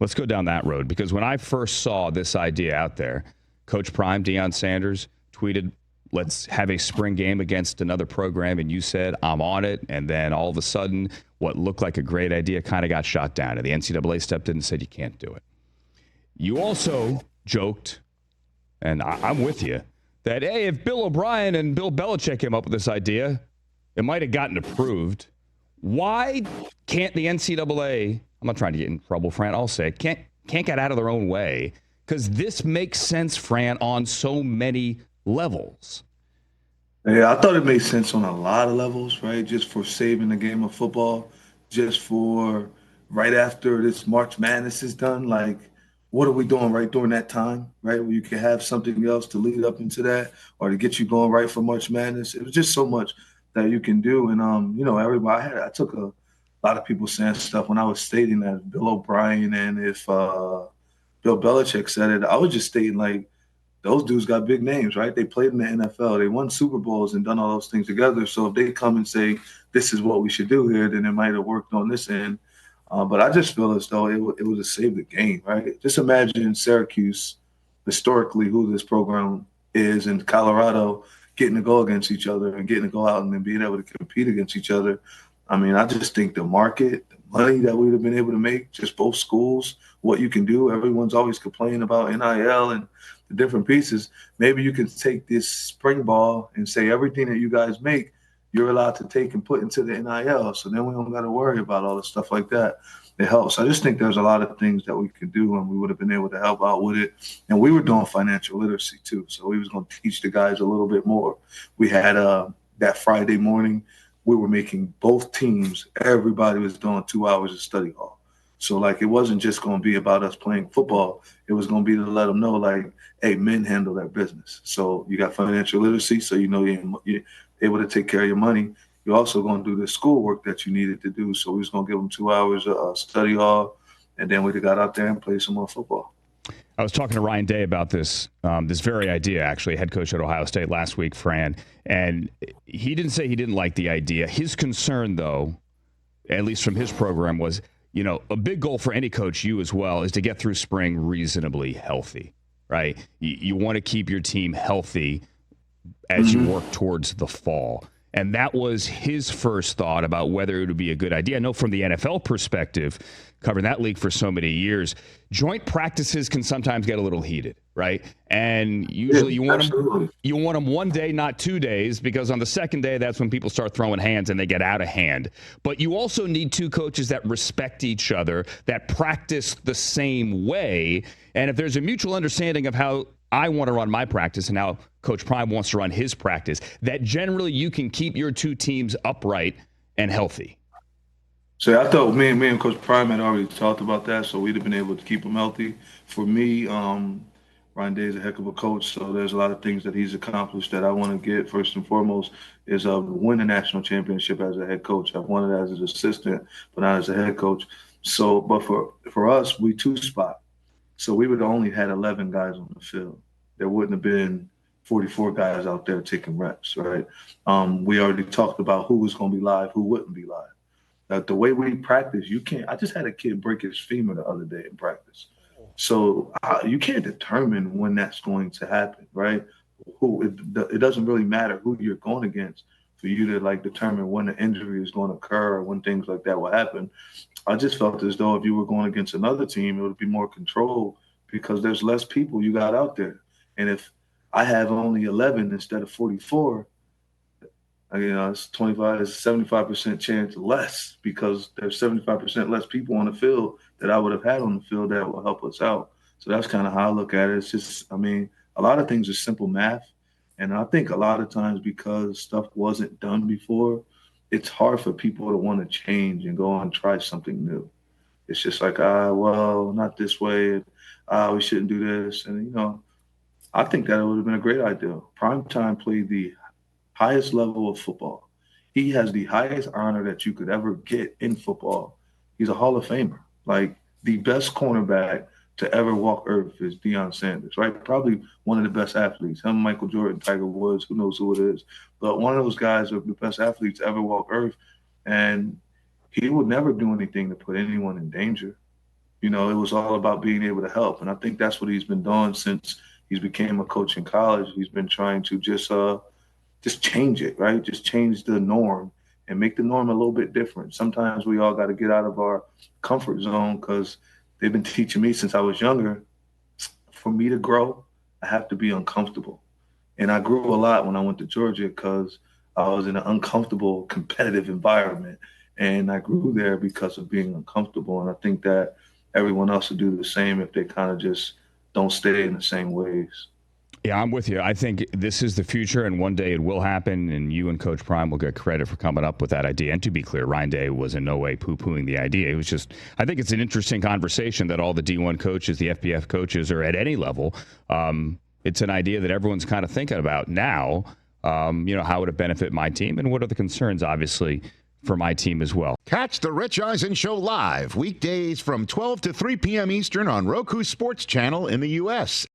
Let's go down that road, because when I first saw this idea out there, Coach Prime, Deion Sanders, tweeted, let's have a spring game against another program, and you said, I'm on it. And then all of a sudden, what looked like a great idea kind of got shot down, and the NCAA stepped in and said, you can't do it. You also joked, and I'm with you, that, hey, if Bill O'Brien and Bill Belichick came up with this idea, it might have gotten approved. Why can't the NCAA, I'm not trying to get in trouble, Fran, I'll say, can't get out of their own way? Because this makes sense, Fran, on so many levels. Yeah, I thought it made sense on a lot of levels, right? Just for saving the game of football, just for right after this March Madness is done, like, what are we doing right during that time, right? Where you can have something else to lead up into that or to get you going right for March Madness. It was just so much that you can do. And, everybody, I took a lot of people saying stuff when I was stating that Bill O'Brien and if Bill Belichick said it, I was just stating, like, those dudes got big names, right? They played in the NFL. They won Super Bowls and done all those things together. So if they come and say, this is what we should do here, then it might have worked on this end. But I just feel as though it would have saved the game, right? Just imagine Syracuse, historically, who this program is, and Colorado getting to go against each other and getting to go out and then being able to compete against each other. I mean, I just think the market, the money that we would have been able to make, just both schools, what you can do. Everyone's always complaining about NIL and the different pieces. Maybe you can take this spring ball and say everything that you guys make, you're allowed to take and put into the NIL. So then we don't got to worry about all the stuff like that. It helps. I just think there's a lot of things that we could do, and we would have been able to help out with it. And we were doing financial literacy too. So we was going to teach the guys a little bit more. We had that Friday morning, we were making both teams, everybody was doing 2 hours of study hall. So, like, it wasn't just going to be about us playing football. It was going to be to let them know, like, hey, men handle their business. So you got financial literacy, so you know you're able to take care of your money. You're also going to do the schoolwork that you needed to do. So we was going to give them 2 hours of study hall, and then we got out there and played some more football. I was talking to Ryan Day about this very idea, actually, head coach at Ohio State last week, Fran, and he didn't say he didn't like the idea. His concern, though, at least from his program, was, a big goal for any coach, you as well, is to get through spring reasonably healthy, right? You want to keep your team healthy as you work towards the fall. And that was his first thought about whether it would be a good idea. I know from the NFL perspective, covering that league for so many years, joint practices can sometimes get a little heated, right? And usually you want them one day, not 2 days, because on the second day, that's when people start throwing hands and they get out of hand. But you also need two coaches that respect each other, that practice the same way. And if there's a mutual understanding of how I want to run my practice and how Coach Prime wants to run his practice, that generally you can keep your two teams upright and healthy. So I thought me and Coach Prime had already talked about that, so we'd have been able to keep them healthy. For me, Ryan Day is a heck of a coach, so there's a lot of things that he's accomplished that I want to get. First and foremost is win a national championship as a head coach. I've won it as an assistant, but not as a head coach. So, but for us, we two-spot. So we would have only had 11 guys on the field. There wouldn't have been 44 guys out there taking reps, right? We already talked about who was going to be live, who wouldn't be live. The way we practice, you can't. I just had a kid break his femur the other day in practice. So you can't determine when that's going to happen, right? It doesn't really matter who you're going against for you to determine when the injury is going to occur or when things like that will happen. I just felt as though if you were going against another team, it would be more control because there's less people you got out there. And if I have only 11 instead of 44, it's 75% chance less because there's 75% less people on the field that I would have had on the field that will help us out. So that's kind of how I look at it. It's just, a lot of things are simple math. And I think a lot of times because stuff wasn't done before, it's hard for people to want to change and go and try something new. It's just like, not this way. We shouldn't do this. And, I think that it would have been a great idea. Primetime played the highest level of football. He has the highest honor that you could ever get in football. He's a Hall of Famer. Like, the best cornerback to ever walk earth is Deion Sanders, right? Probably one of the best athletes. Him, Michael Jordan, Tiger Woods, who knows who it is. But one of those guys are the best athletes to ever walk earth. And he would never do anything to put anyone in danger. You know, it was all about being able to help. And I think that's what he's been doing since he's became a coach in college. He's been trying to just change it, right? Just change the norm and make the norm a little bit different. Sometimes we all got to get out of our comfort zone because they've been teaching me since I was younger. For me to grow, I have to be uncomfortable. And I grew a lot when I went to Georgia because I was in an uncomfortable, competitive environment. And I grew there because of being uncomfortable. And I think that everyone else will do the same if they kind of just don't stay in the same ways. Yeah, I'm with you. I think this is the future, and one day it will happen, and you and Coach Prime will get credit for coming up with that idea. And to be clear, Ryan Day was in no way poo-pooing the idea. It was just, I think it's an interesting conversation that all the D1 coaches, the FBF coaches, are at any level. It's an idea that everyone's kind of thinking about now. How would it benefit my team, and what are the concerns, obviously, for my team as well. Catch the Rich Eisen Show live weekdays from 12 to 3 p.m. Eastern on Roku Sports Channel in the U.S.